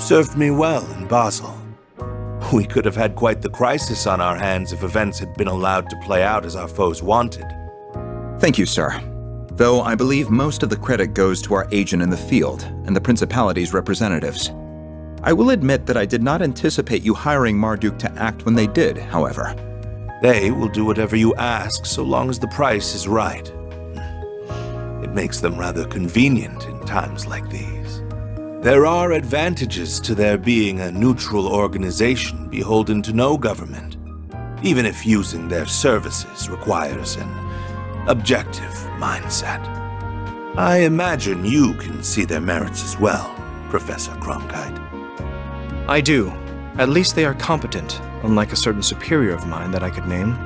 served me well in Basel. We could have had quite the crisis on our hands if events had been allowed to play out as our foes wanted. Thank you, sir. Though I believe most of the credit goes to our agent in the field and the Principality's representatives. I will admit that I did not anticipate you hiring Marduk to act when they did, however. They will do whatever you ask so long as the price is right. It makes them rather convenient in times like these. There are advantages to their being a neutral organization beholden to no government, even if using their services requires an objective mindset. I imagine you can see their merits as well, Professor Cronkite. I do. At least they are competent, unlike a certain superior of mine that I could name.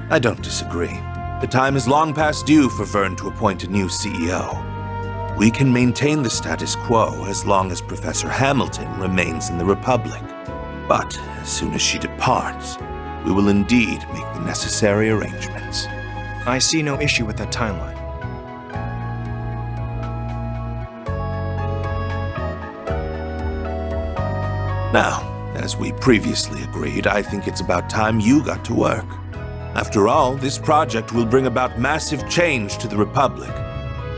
I don't disagree. The time is long past due for Vern to appoint a new CEO. We can maintain the status quo as long as Professor Hamilton remains in the Republic. But as soon as she departs, we will indeed make the necessary arrangements. I see no issue with that timeline. Now, as we previously agreed, I think it's about time you got to work. After all, this project will bring about massive change to the Republic,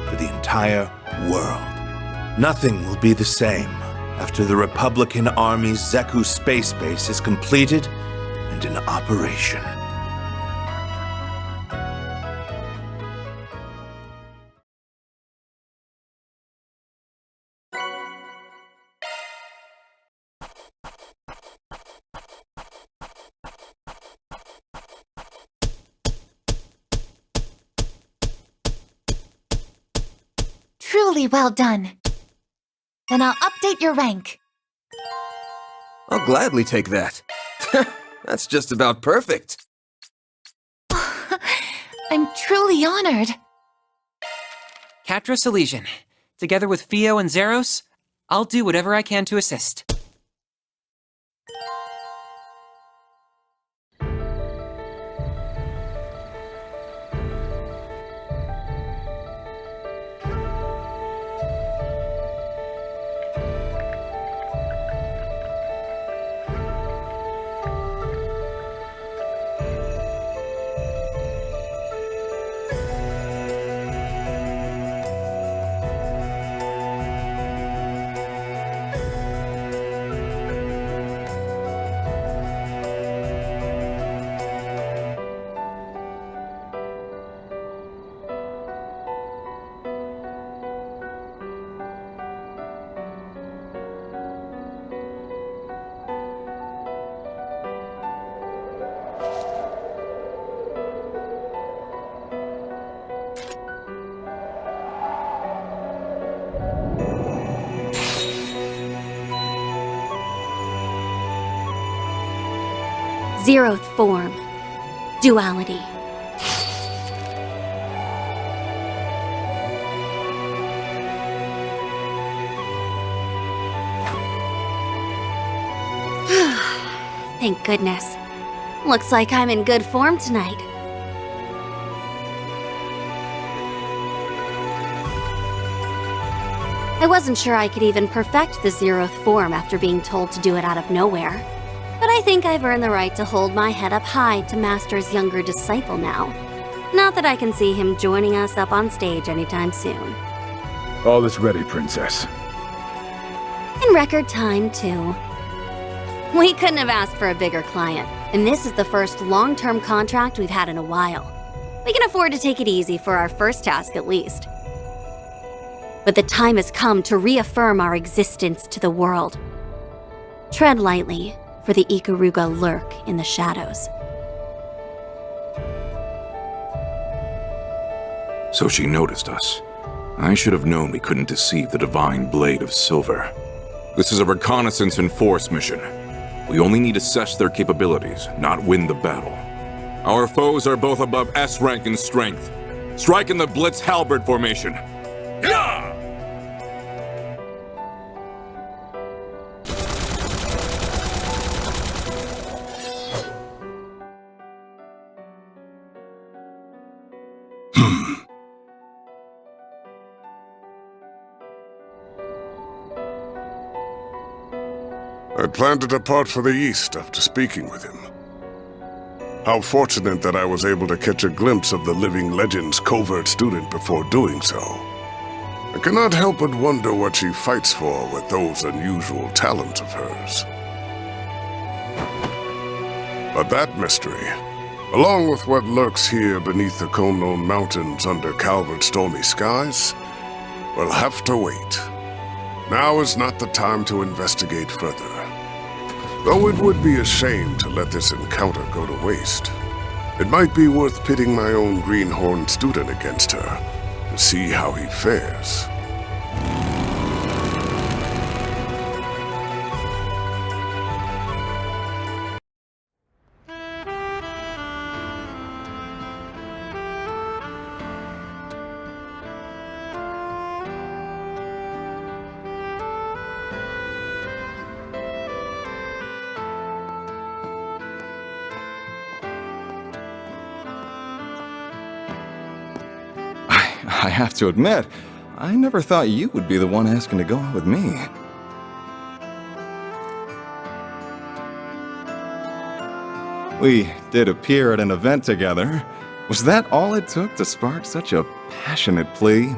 for the entire world. Nothing will be the same after the Republican Army's Zeku space base is completed and in operation. Truly well done. Then I'll update your rank. I'll gladly take that. That's just about perfect. I'm truly honored. Captress Elysian. Together with Fio and Zeros, I'll do whatever I can to assist. Zeroth form. Duality. Thank goodness. Looks like I'm in good form tonight. I wasn't sure I could even perfect the Zeroth form after being told to do it out of nowhere. But I think I've earned the right to hold my head up high to Master's younger disciple now. Not that I can see him joining us up on stage anytime soon. All is ready, Princess. In record time, too. We couldn't have asked for a bigger client, and this is the first long-term contract we've had in a while. We can afford to take it easy for our first task at least. But the time has come to reaffirm our existence to the world. Tread lightly, for the Ikaruga lurk in the shadows. So she noticed us. I should have known we couldn't deceive the Divine Blade of Silver. This is a reconnaissance and force mission. We only need to assess their capabilities, not win the battle. Our foes are both above S rank in strength. Strike in the Blitz Halberd formation. Yeah! I plan to depart for the east after speaking with him. How fortunate that I was able to catch a glimpse of the living legend's covert student before doing so. I cannot help but wonder what she fights for with those unusual talents of hers. But that mystery, along with what lurks here beneath the Konon Mountains under Calvert's stormy skies, will have to wait. Now is not the time to investigate further. Though it would be a shame to let this encounter go to waste, it might be worth pitting my own greenhorn student against her to see how he fares. I have to admit, I never thought you would be the one asking to go out with me. We did appear at an event together. Was that all it took to spark such a passionate plea?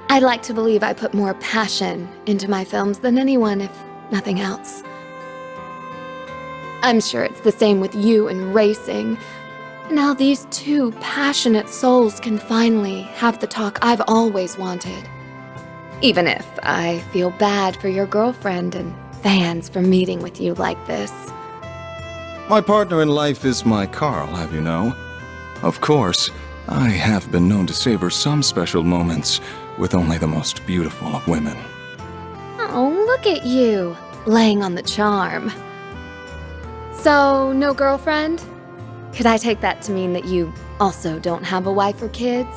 I'd like to believe I put more passion into my films than anyone, if nothing else. I'm sure it's the same with you and racing. Now these two passionate souls can finally have the talk I've always wanted. Even if I feel bad for your girlfriend and fans for meeting with you like this. My partner in life is my Carl, have you know? Of course, I have been known to savor some special moments with only the most beautiful of women. Oh, look at you, laying on the charm. So, no girlfriend? Could I take that to mean that you also don't have a wife or kids?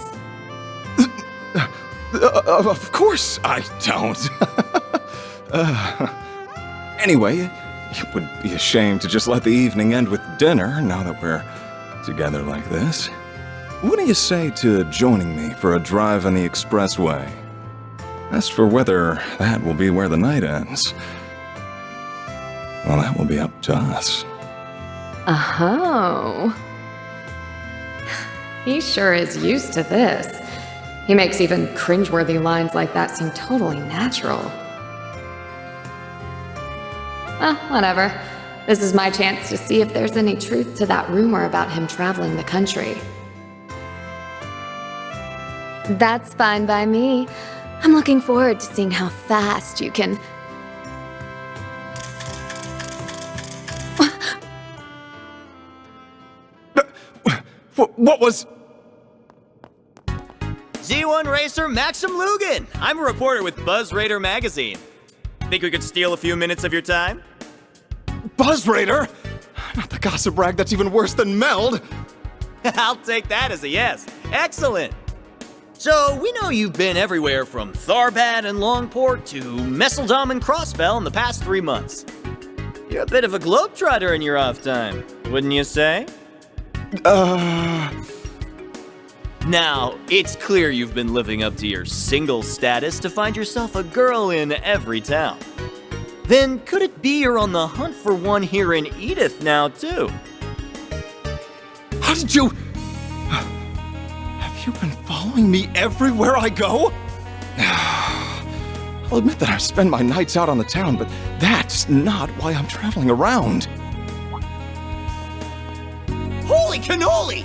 Of course I don't. Anyway, it would be a shame to just let the evening end with dinner now that we're together like this. What do you say to joining me for a drive on the expressway? As for whether that will be where the night ends, well, that will be up to us. Oh. He sure is used to this. He makes even cringeworthy lines like that seem totally natural. Well, whatever. This is my chance to see if there's any truth to that rumor about him traveling the country. That's fine by me. I'm looking forward to seeing how fast you can... What was... Z1 racer Maxim Lugan! I'm a reporter with Buzz Raider magazine. Think we could steal a few minutes of your time? Buzz Raider? Not the gossip rag that's even worse than Meld! I'll take that as a yes. Excellent! So, we know you've been everywhere from Tharbad and Longport to Messeldom and Crossbell in the past 3 months. You're a bit of a globetrotter in your off time, wouldn't you say? Now, it's clear you've been living up to your single status to find yourself a girl in every town. Then, could it be you're on the hunt for one here in Edith now, too? How did you... Have you been following me everywhere I go? I'll admit that I spend my nights out on the town, but that's not why I'm traveling around. Holy cannoli!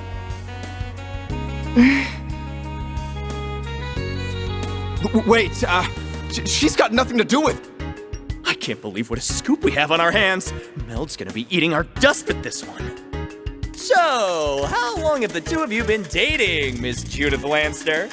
Wait, she's got nothing to do with... I can't believe what a scoop we have on our hands. Meld's gonna be eating our dust with this one. So, how long have the two of you been dating, Miss Judith Lanster?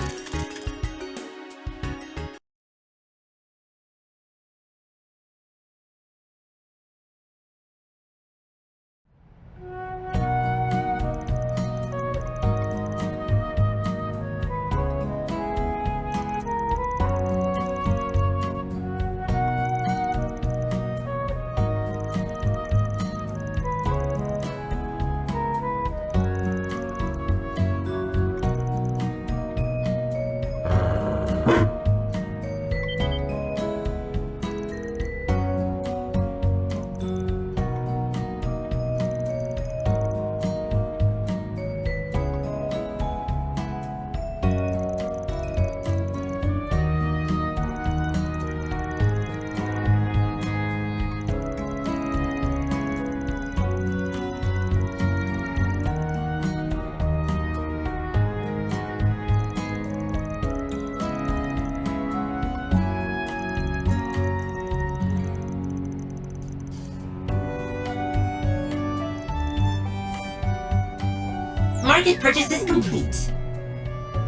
Market purchase is complete.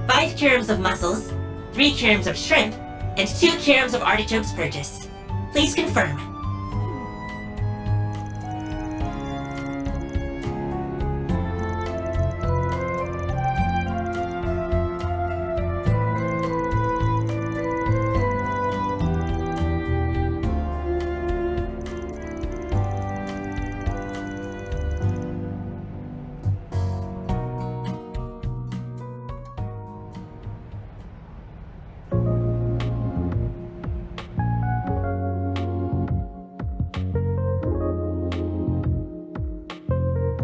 5 kilograms of mussels, 3 kilograms of shrimp, and 2 kilograms of artichokes purchased. Please confirm.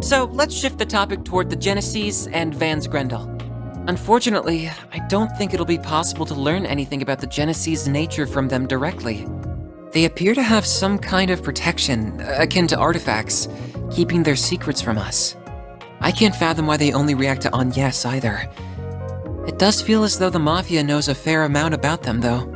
So let's shift the topic toward the Genesees and Vans Grendel. Unfortunately, I don't think it'll be possible to learn anything about the Genesees' nature from them directly. They appear to have some kind of protection, akin to artifacts, keeping their secrets from us. I can't fathom why they only react to Agnes either. It does feel as though the Mafia knows a fair amount about them, though.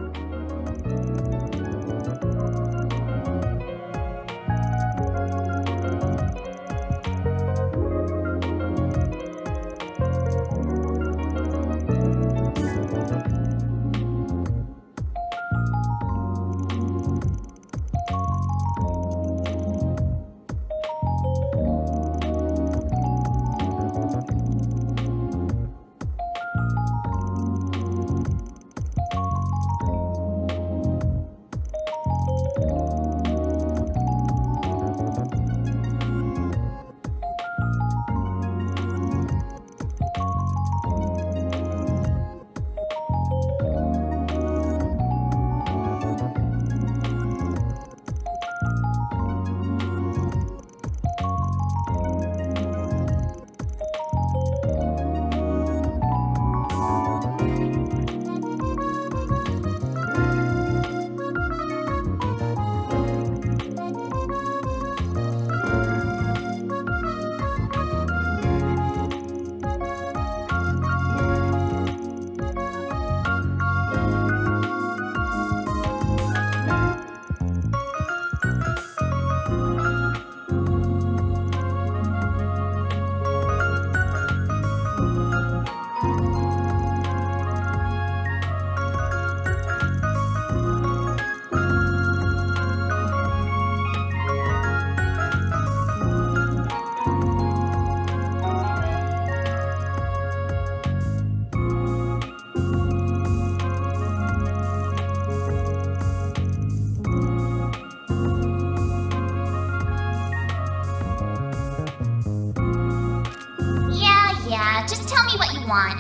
Yeah, just tell me what you want.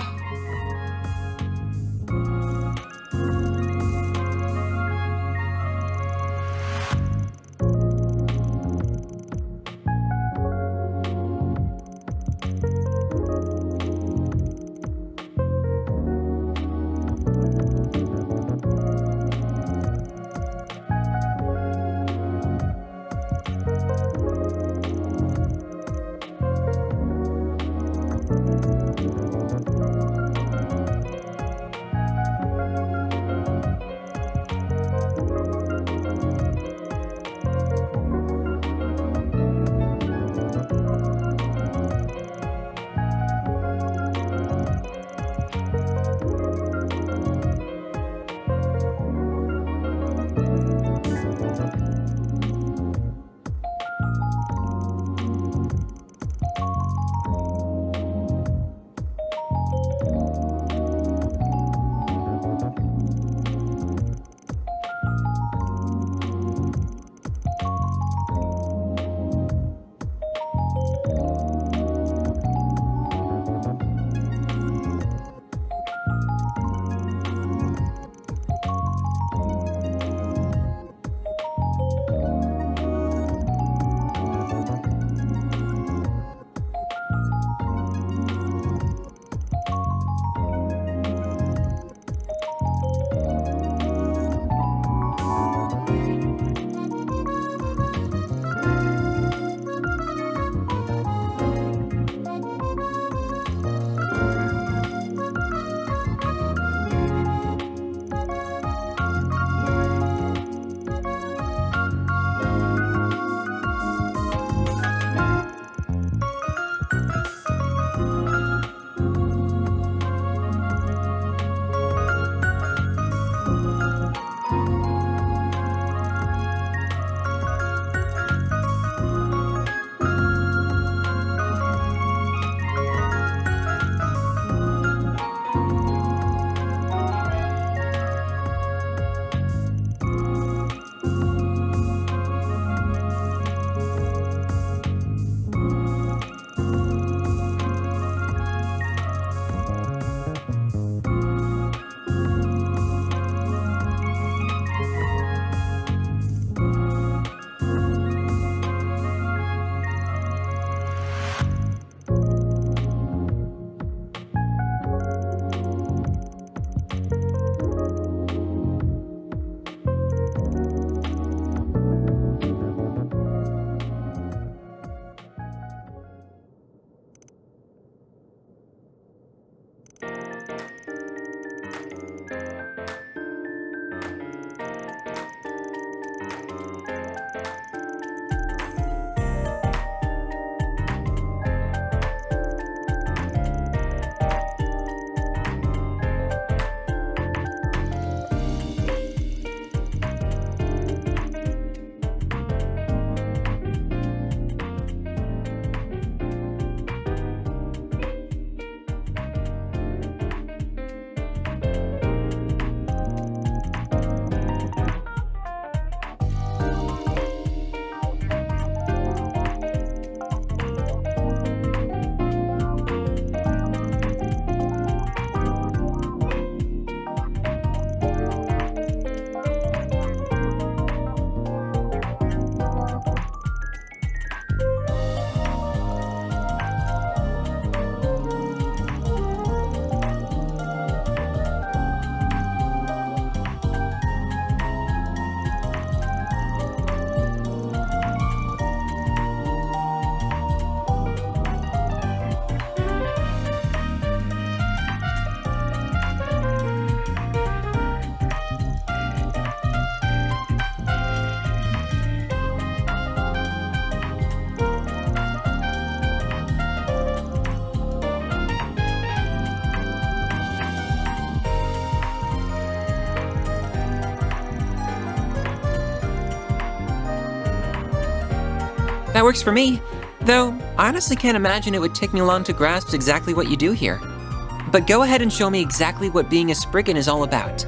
That works for me. Though, I honestly can't imagine it would take me long to grasp exactly what you do here. But go ahead and show me exactly what being a Spriggan is all about.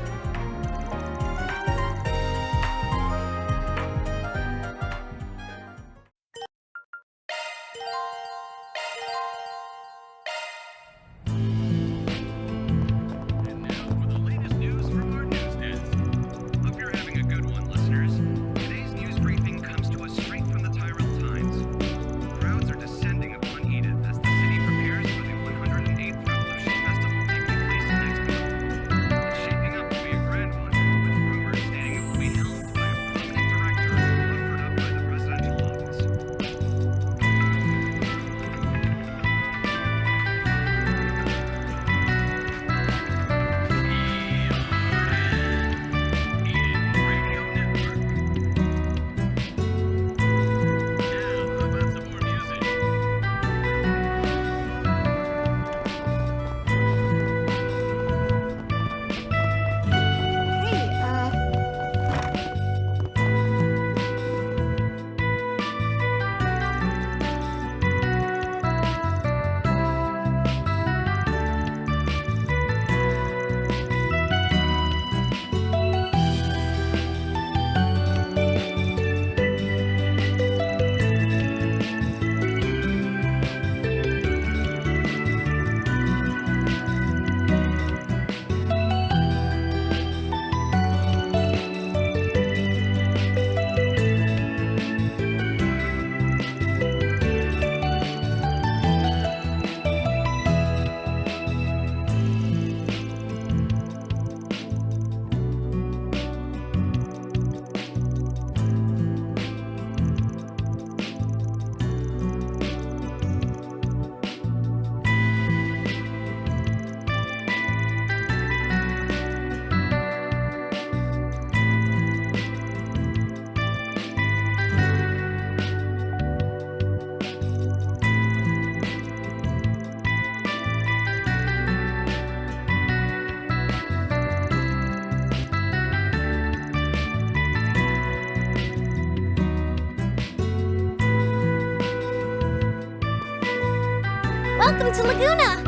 Welcome to Laguna!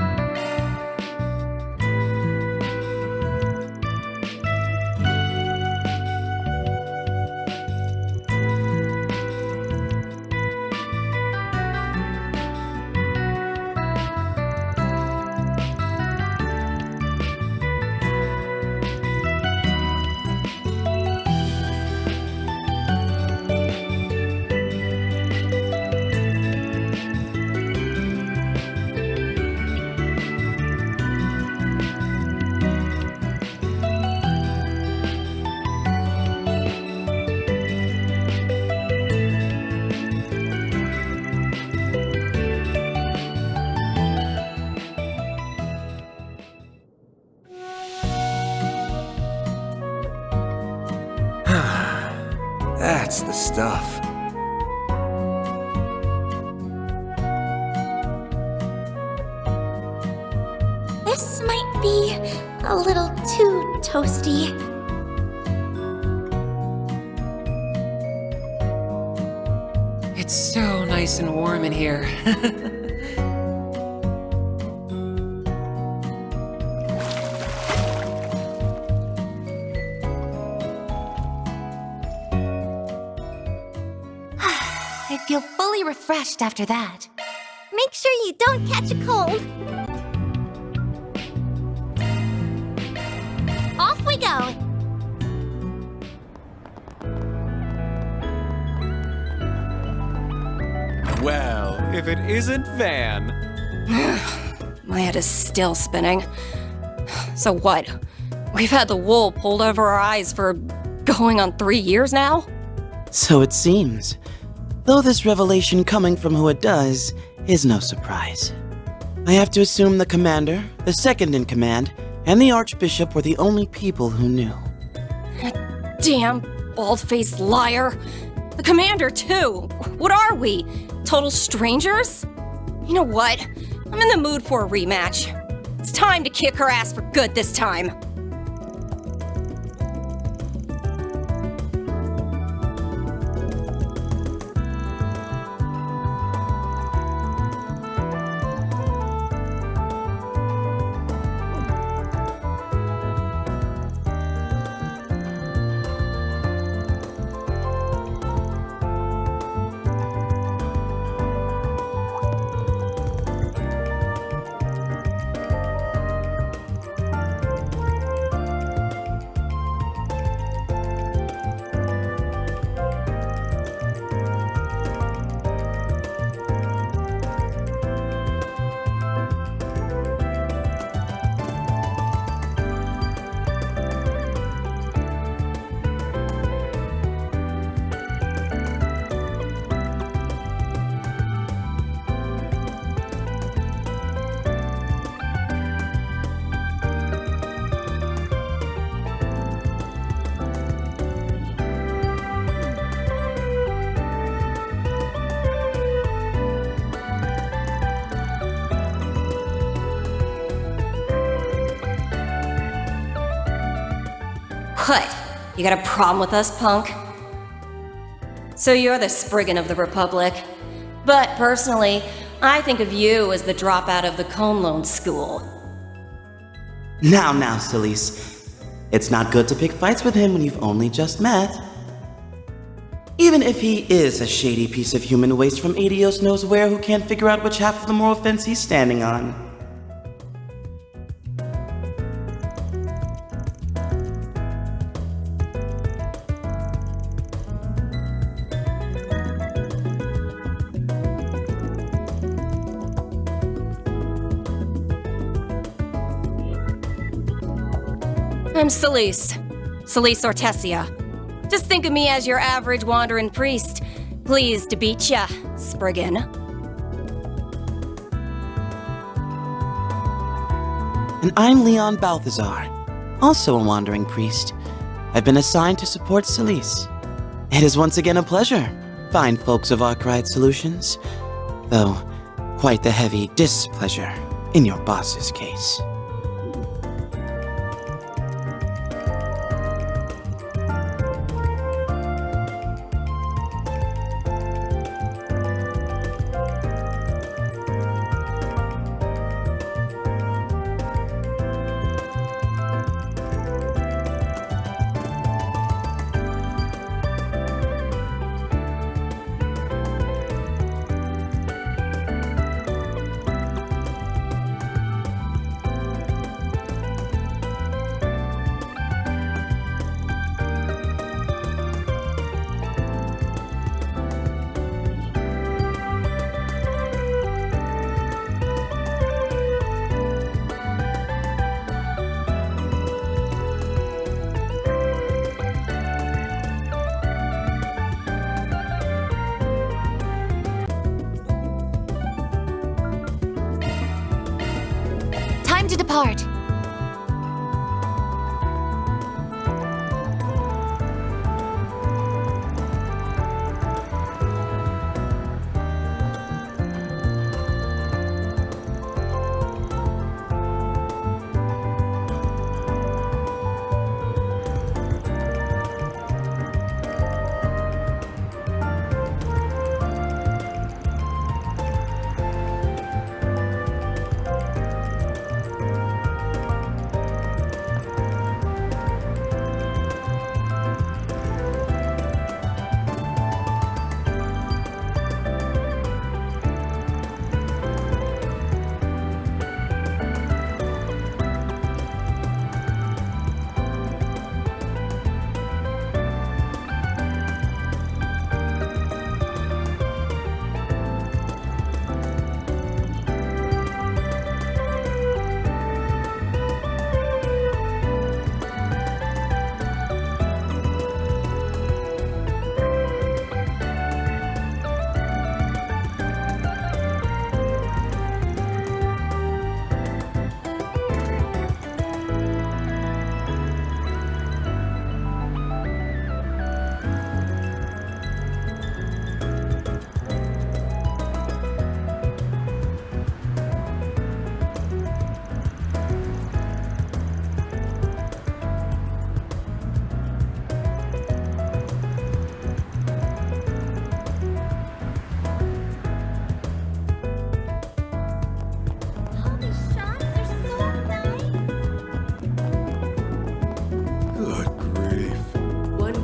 That's the stuff. This might be a little too toasty. It's so nice and warm in here. I feel fully refreshed after that. Make sure you don't catch a cold. Off we go. Well, if it isn't Van. My head is still spinning. So what? We've had the wool pulled over our eyes for going on 3 years now? So it seems. Though this revelation coming from who it does is no surprise. I have to assume the commander, the second in command, and the archbishop were the only people who knew. Damn bald-faced liar. The commander, too. What are we? Total strangers? You know what? I'm in the mood for a rematch. It's time to kick her ass for good this time. What? You got a problem with us, punk? So you're the Spriggan of the Republic. But personally, I think of you as the dropout of the Conlone School. Now, Celise. It's not good to pick fights with him when you've only just met. Even if he is a shady piece of human waste from Adios knows where who can't figure out which half of the moral fence he's standing on. I'm Celise. Celise Ortesia. Just think of me as your average wandering priest. Pleased to beat ya, Spriggan. And I'm Leon Balthazar, also a wandering priest. I've been assigned to support Celise. It is once again a pleasure, fine folks of Arkwright Solutions. Though, quite the heavy displeasure in your boss's case. Time to depart.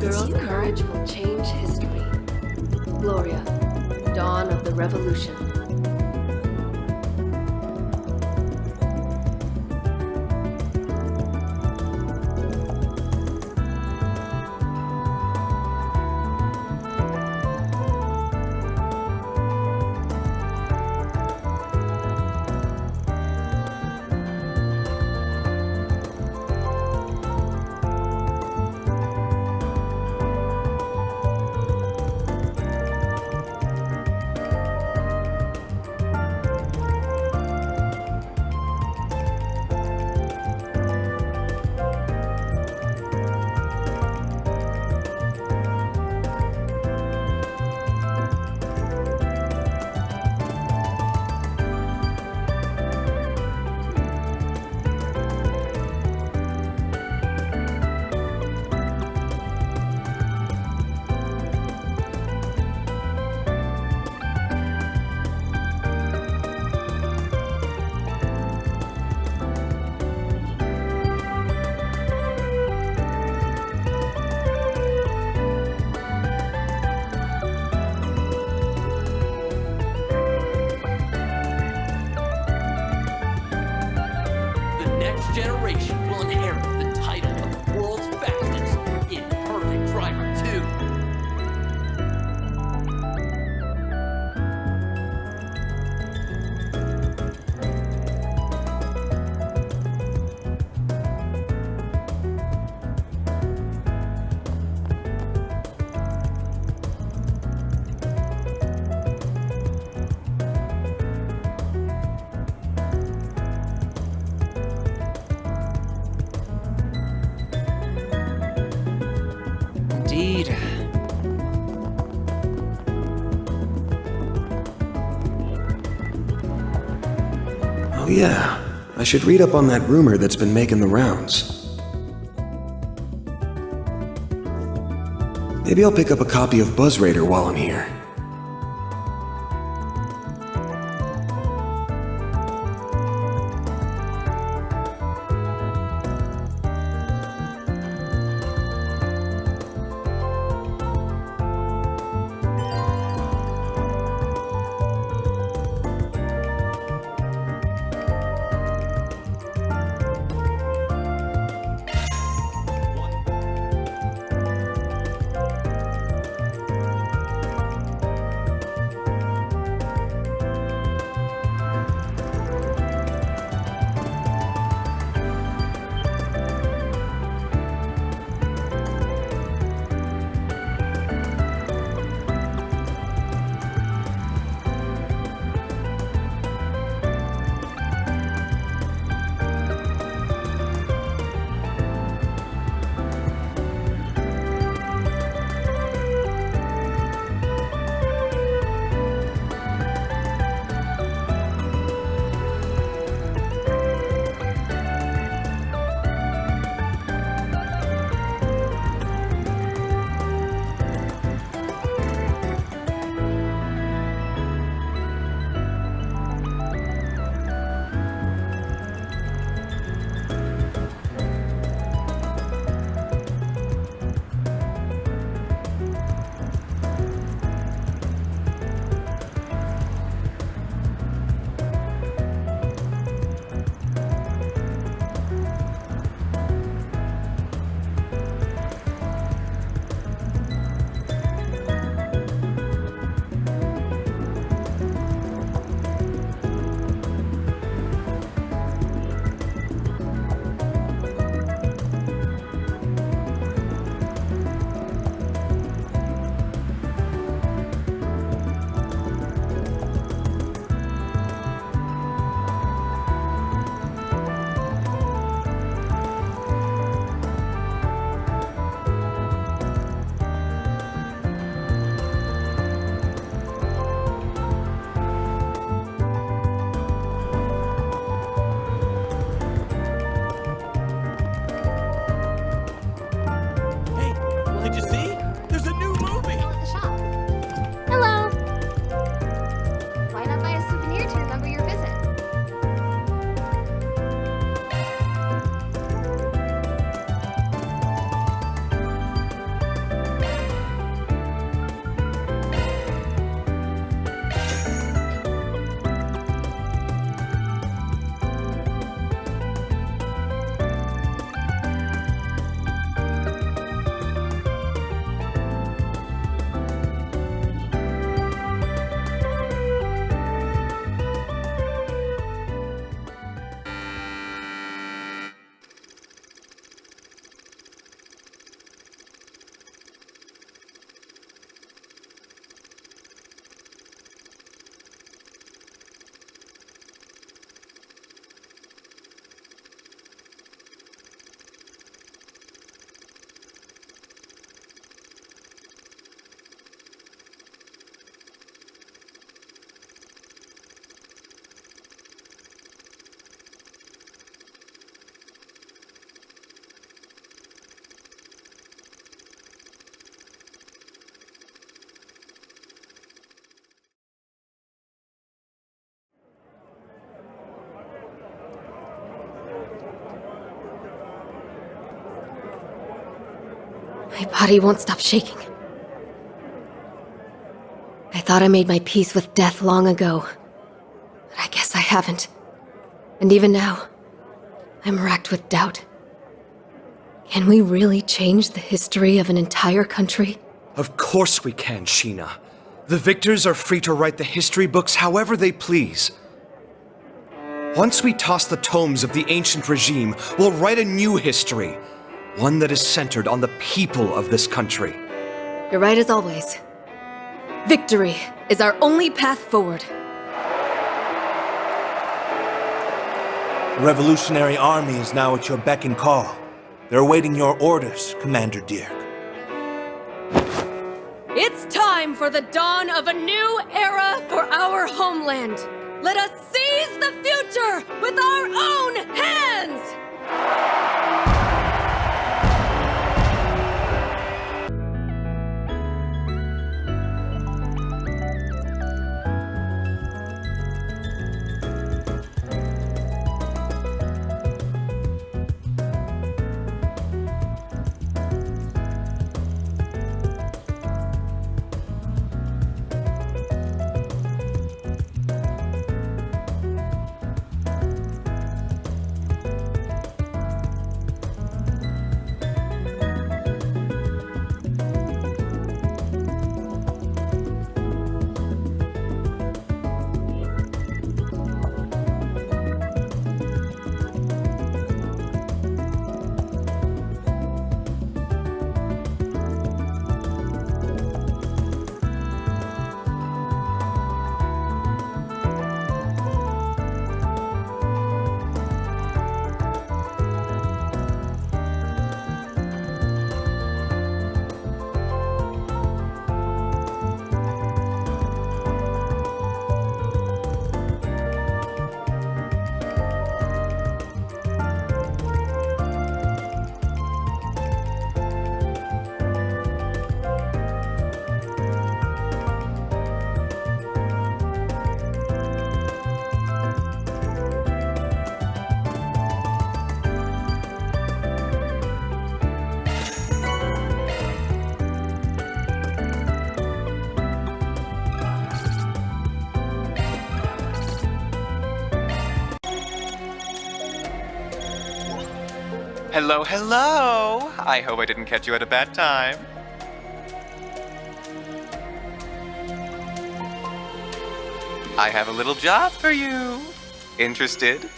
Girl's courage will change history. Gloria, Dawn of the Revolution. indeed. Oh yeah, I should read up on that rumor that's been making the rounds. Maybe I'll pick up a copy of Buzz Raider while I'm here. My body won't stop shaking. I thought I made my peace with death long ago, but I guess I haven't. And even now, I'm racked with doubt. Can we really change the history of an entire country? Of course we can, Sheena. The victors are free to write the history books however they please. Once we toss the tomes of the ancient regime, we'll write a new history. One that is centered on the people of this country. You're right as always. Victory is our only path forward. The Revolutionary Army is now at your beck and call. They're awaiting your orders, Commander Dirk. time for the dawn of a new era for our homeland. Let us seize the future with our own hands! Hello, hello! I hope I didn't catch you at a bad time. I have a little job for you. Interested?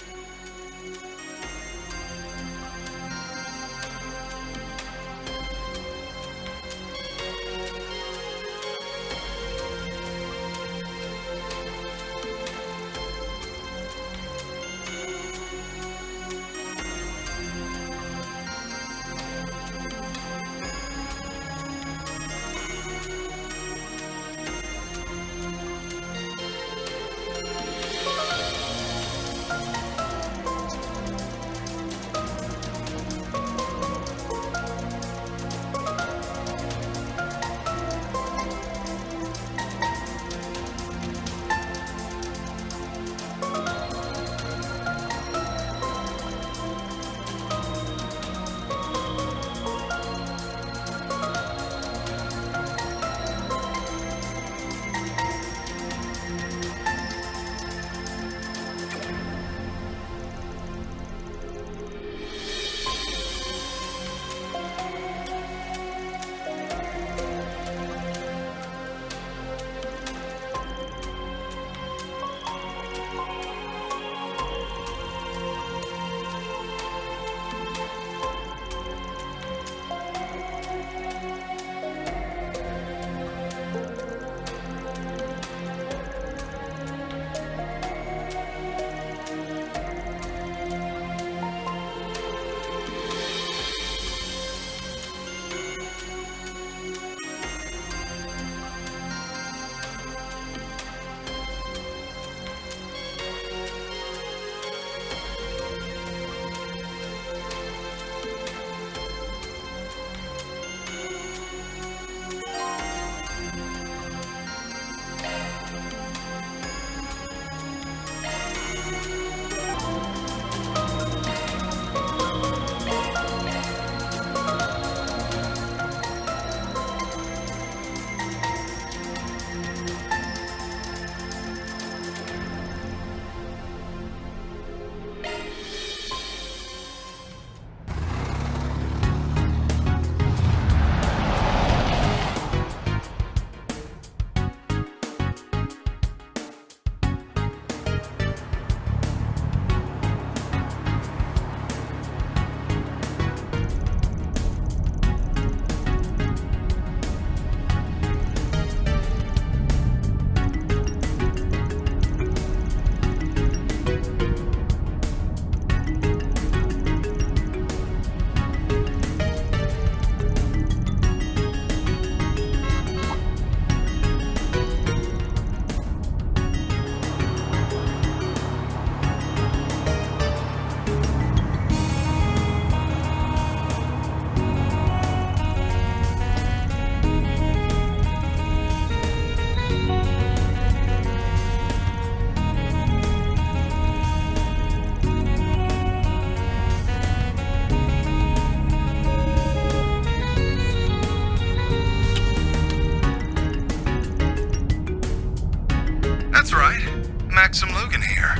Maxim here.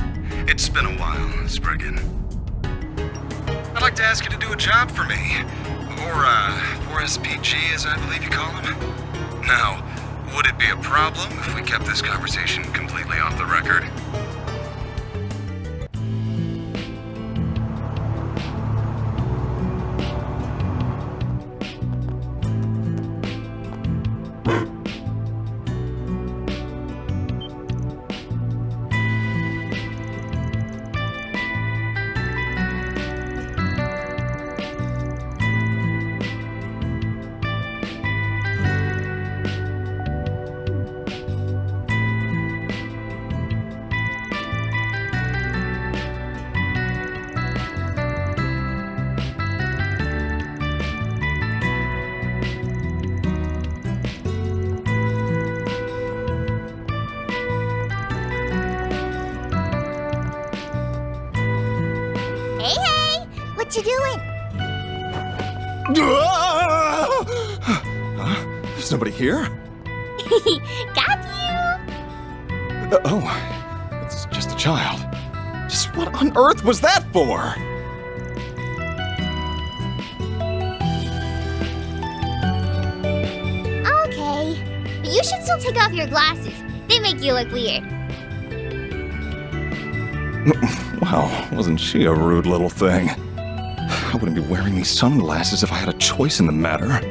It's been a while, Spriggan. I'd like to ask you to do a job for me. Or SPG, as I believe you call him. Now, would it be a problem if we kept this conversation completely off the record? What you doing? There's nobody here? Got you! Oh, it's just a child. Just what on earth was that for? Okay, but you should still take off your glasses. They make you look weird. Well, wasn't she a rude little thing? I wouldn't be wearing these sunglasses if I had a choice in the matter.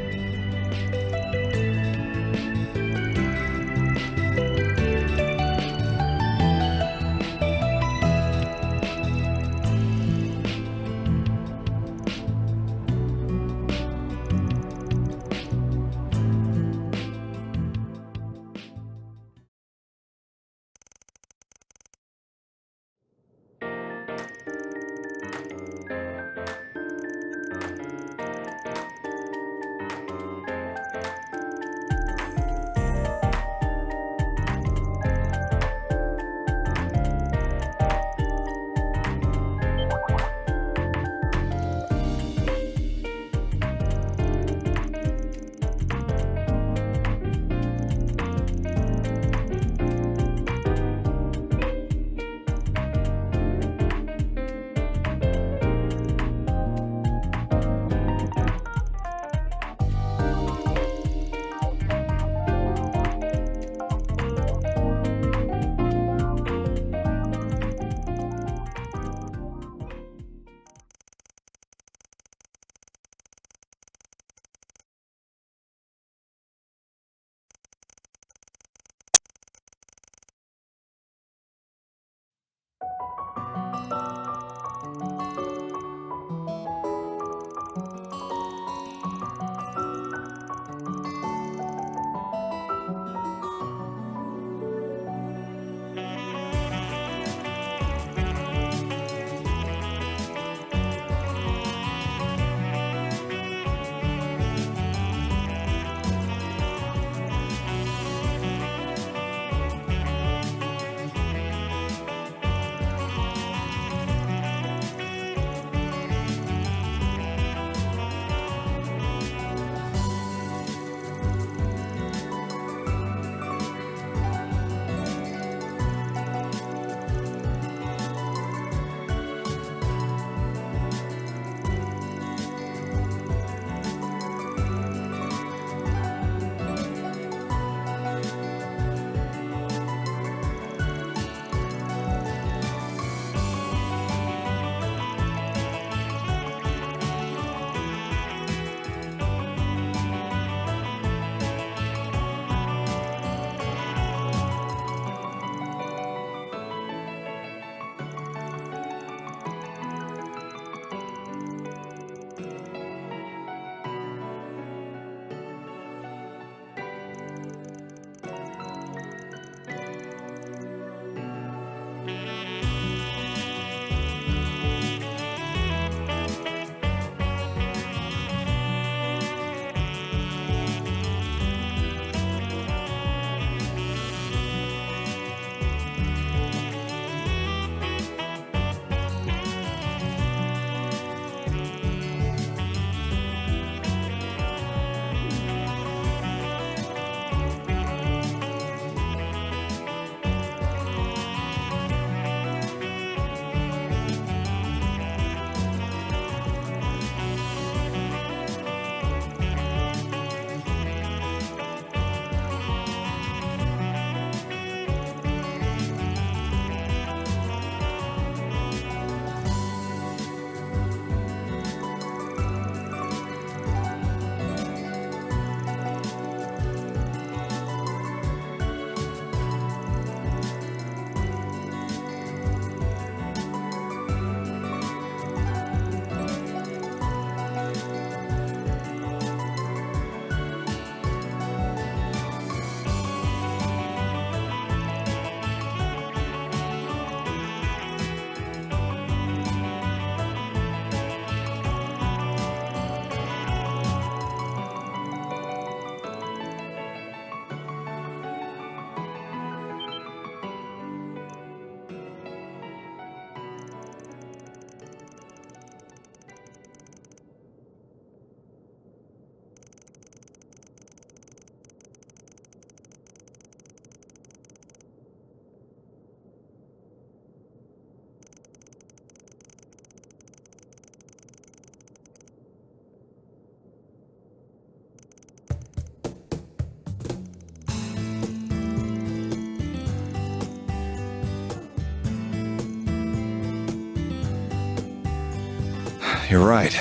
You're right.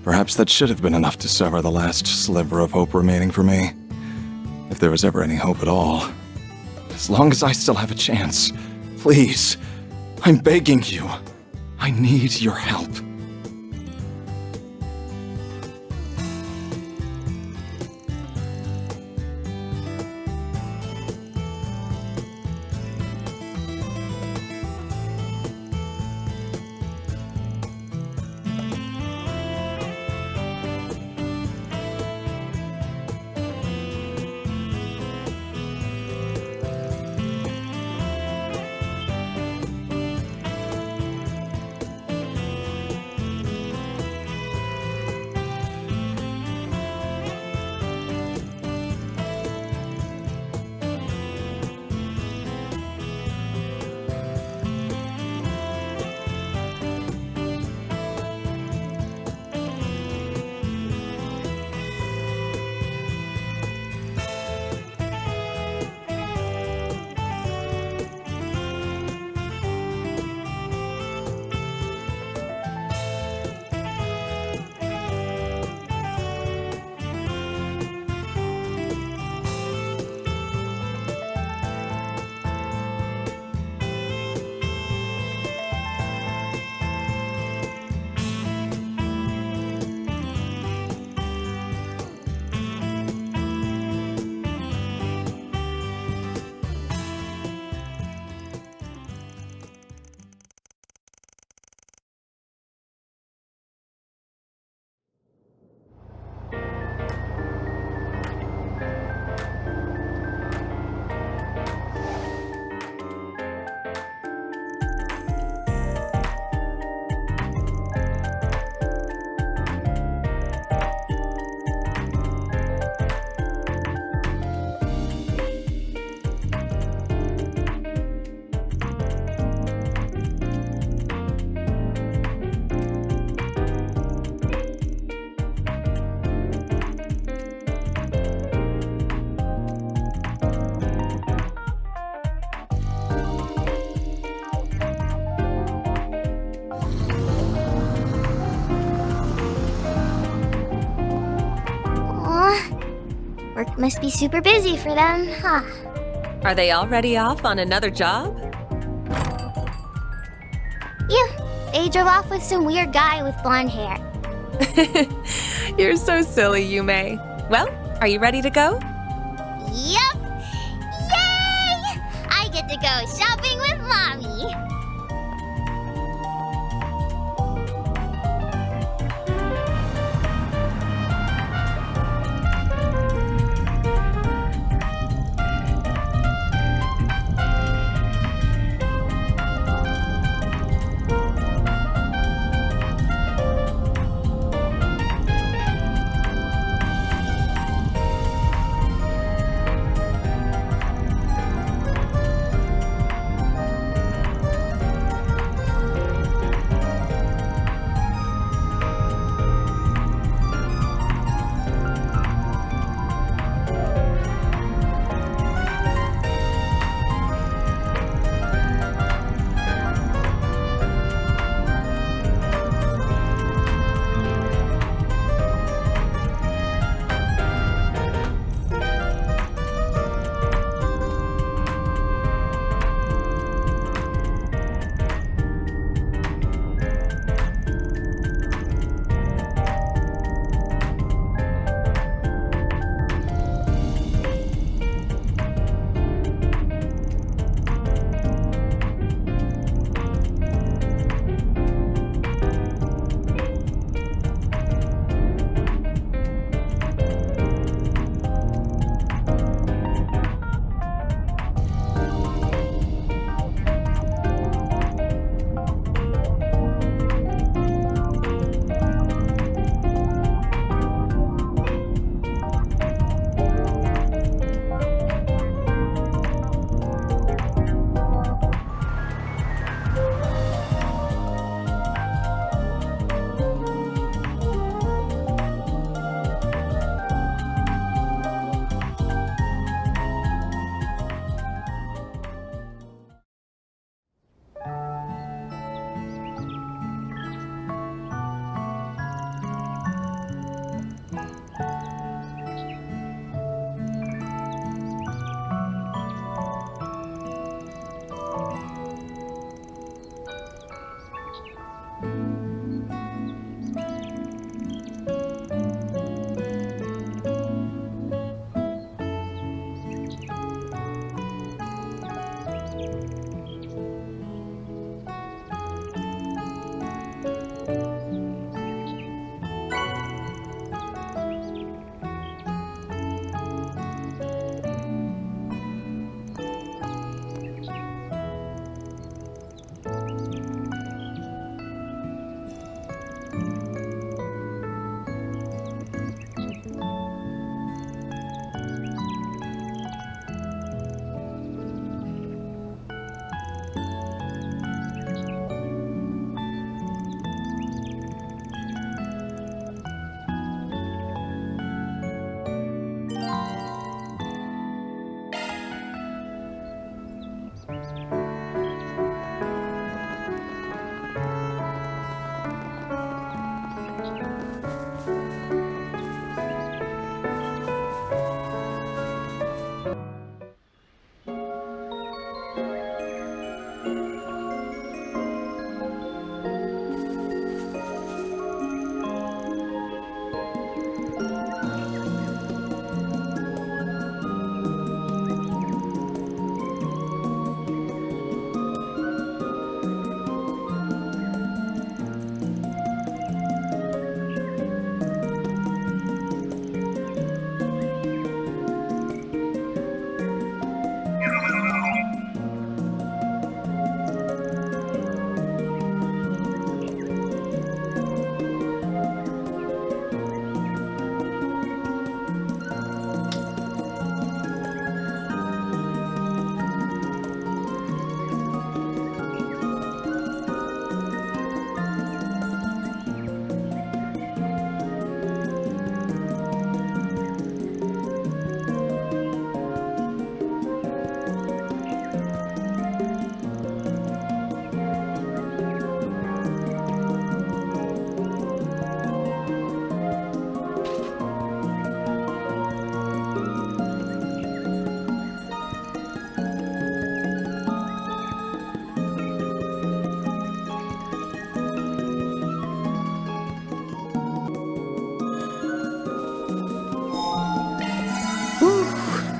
Perhaps that should have been enough to sever the last sliver of hope remaining for me. If there was ever any hope at all. As long as I still have a chance, please, I'm begging you. I need your help. Work must be super busy for them, huh? Are they already off on another job? Yeah, they drove off with some weird guy with blonde hair. You're so silly, Yume. Well, are you ready to go? Yep! Yay! I get to go shopping with Mommy!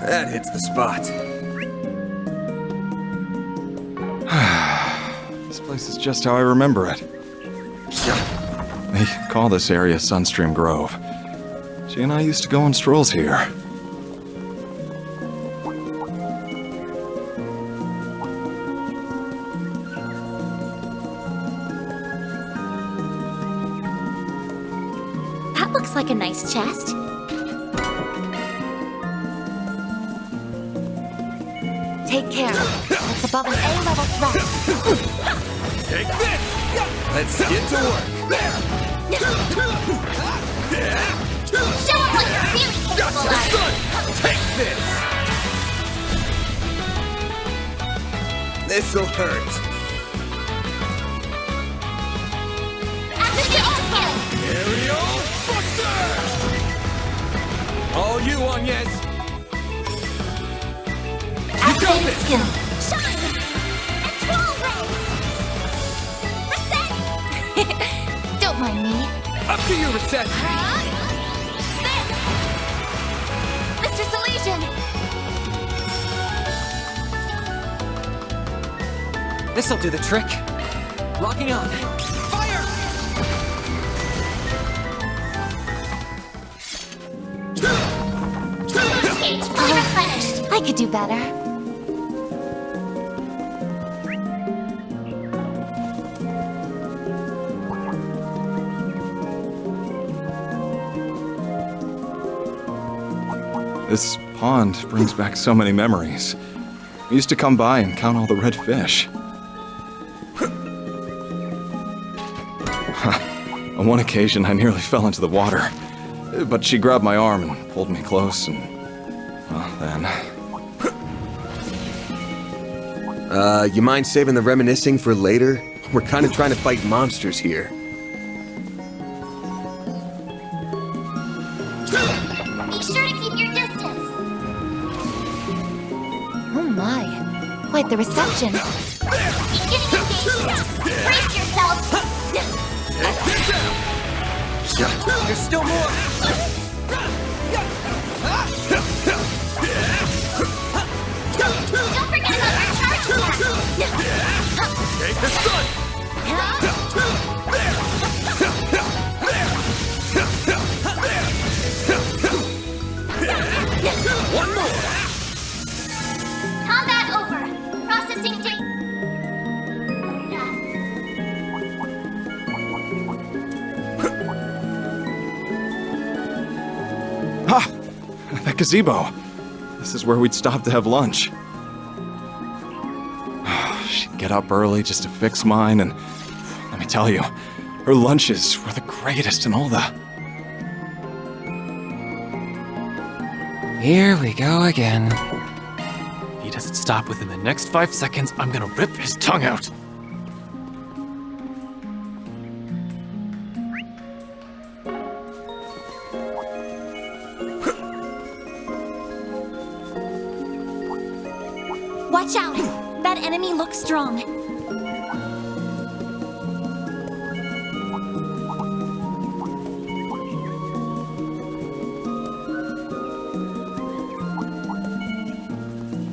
That hits the spot. This place is just how I remember it. They call this area Sunstream Grove. She and I used to go on strolls here. That looks like a nice chest. Take care. It's above an A-level threat. Take this! Let's get to work. Show 'em what you're really capable of. Take this! This'll hurt. Activate skill. Aerial Buster! All you, Agnes. Activate skill. Shine! And troll ray! Reset! Don't mind me. Up to you, Reset! Mr. Salesian! This'll do the trick. Locking on. Fire! Stage fully replenished. I could do better. This pond brings back so many memories. We used to come by and count all the red fish. On one occasion, I nearly fell into the water. But she grabbed my arm and pulled me close, and... well, then... You mind saving the reminiscing for later? We're kind of trying to fight monsters here. Be sure to keep your distance. Oh my. Quite the reception. Beginning engagement. Brace yourself. There's still more! Don't forget about our charge attack. Take the sun! One more! Combat over. Processing data. Ha! That gazebo. This is where we'd stop to have lunch. She'd get up early just to fix mine, and let me tell you, her lunches were the greatest in all the... Here we go again. If he doesn't stop within the next 5 seconds, I'm gonna rip his tongue out. Watch out! That enemy looks strong.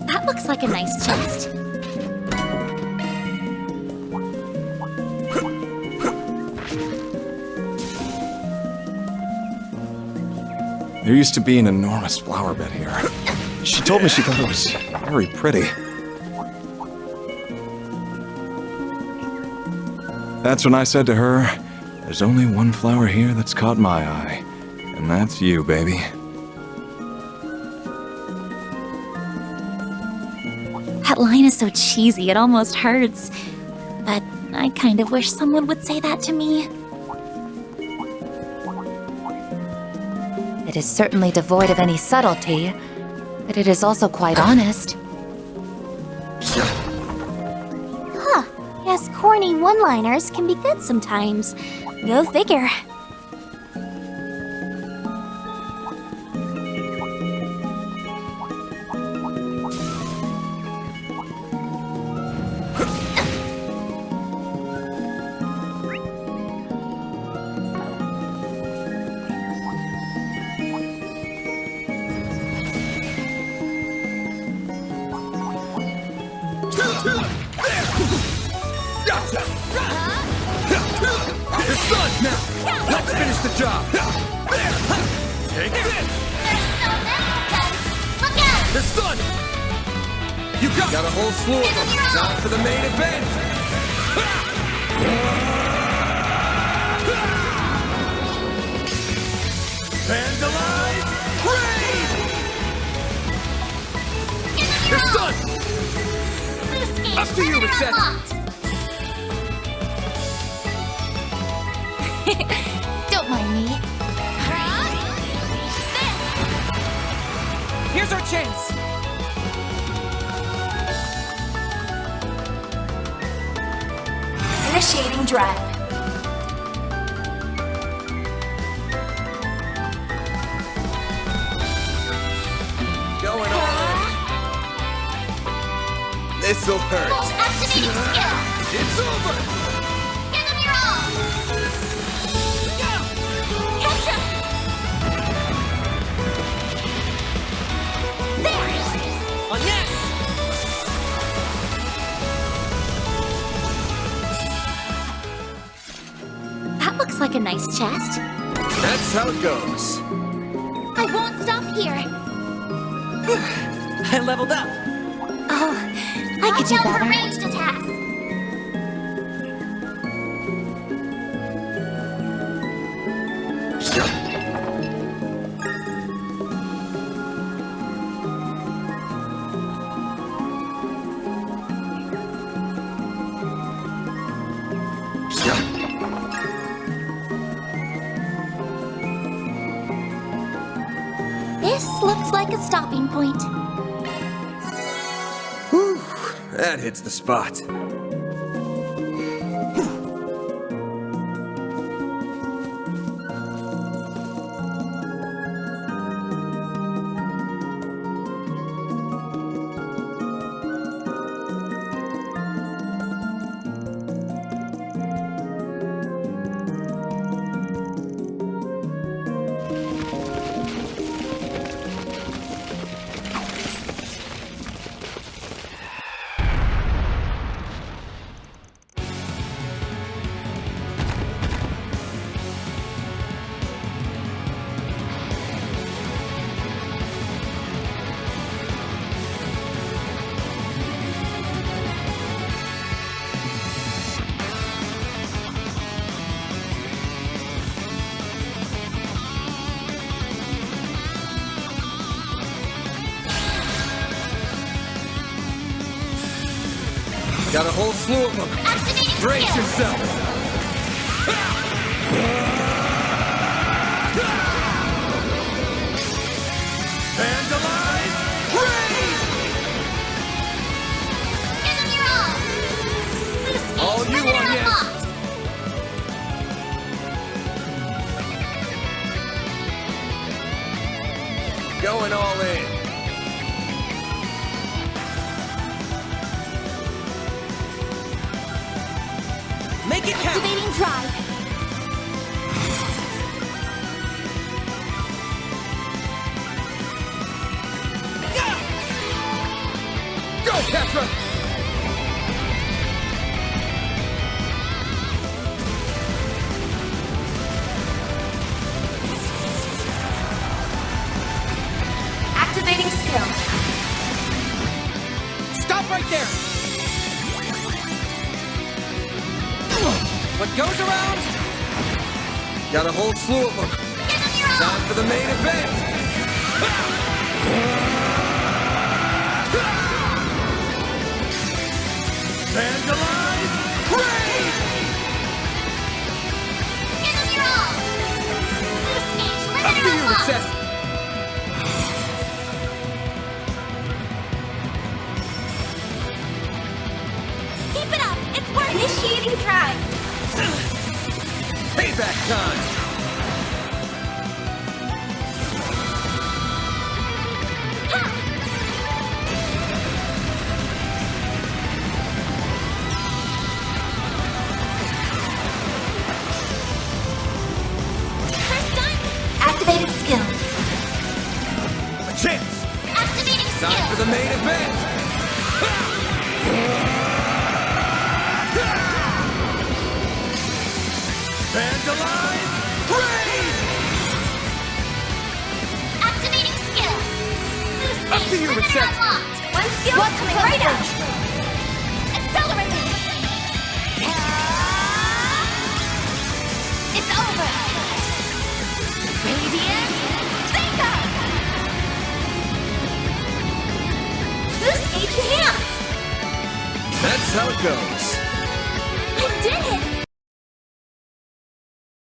That looks like a nice chest. There used to be an enormous flower bed here. She told me she thought it was very pretty. That's when I said to her, there's only one flower here that's caught my eye, and that's you, baby. That line is so cheesy, it almost hurts. But I kind of wish someone would say that to me. It is certainly devoid of any subtlety, but it is also quite honest. Huh. Yes, corny one-liners can be good sometimes. Go figure. Gotcha! It's done now! Let's finish the job! Take this! Look out! It's done! You got a whole slew of them! Time for the main event! Vandalize! Raid! It's done! Up to you, Reset! Don't mind me. Here's our chance! Initiating drive. Going all in. This'll hurt. Activating skill. It's over! Give them your all. Gotcha. There. On yes! That looks like a nice chest. That's how it goes. I won't stop here. I leveled up. Oh, I could do better. Ranged attacks. This looks like a stopping point. Whew, that hits the spot. Got a whole slew of them. Brace yourself. Vandalize! Raid! Give them your all. Loose All you limiter want, yes. unlocked. Going all in. Make it count! Activating drive. Go, Petra! Activating skill. Stop right there! What goes around? Got a whole slew of them. Time for the main event. Vandalize! Raid! Give them your all. Loose gauge Up limiter to you, unlocked. Recess. Keep it up. It's working. Initiating drive. Payback time. First done. Activating skill. A chance. Activating skill. Time for the main event. Vandalize! Raid! Activating skill. Up to you, Reset! One skill coming right up. Accelerating. It's over. Radiant Seeker. Boost HP hands. That's how it goes.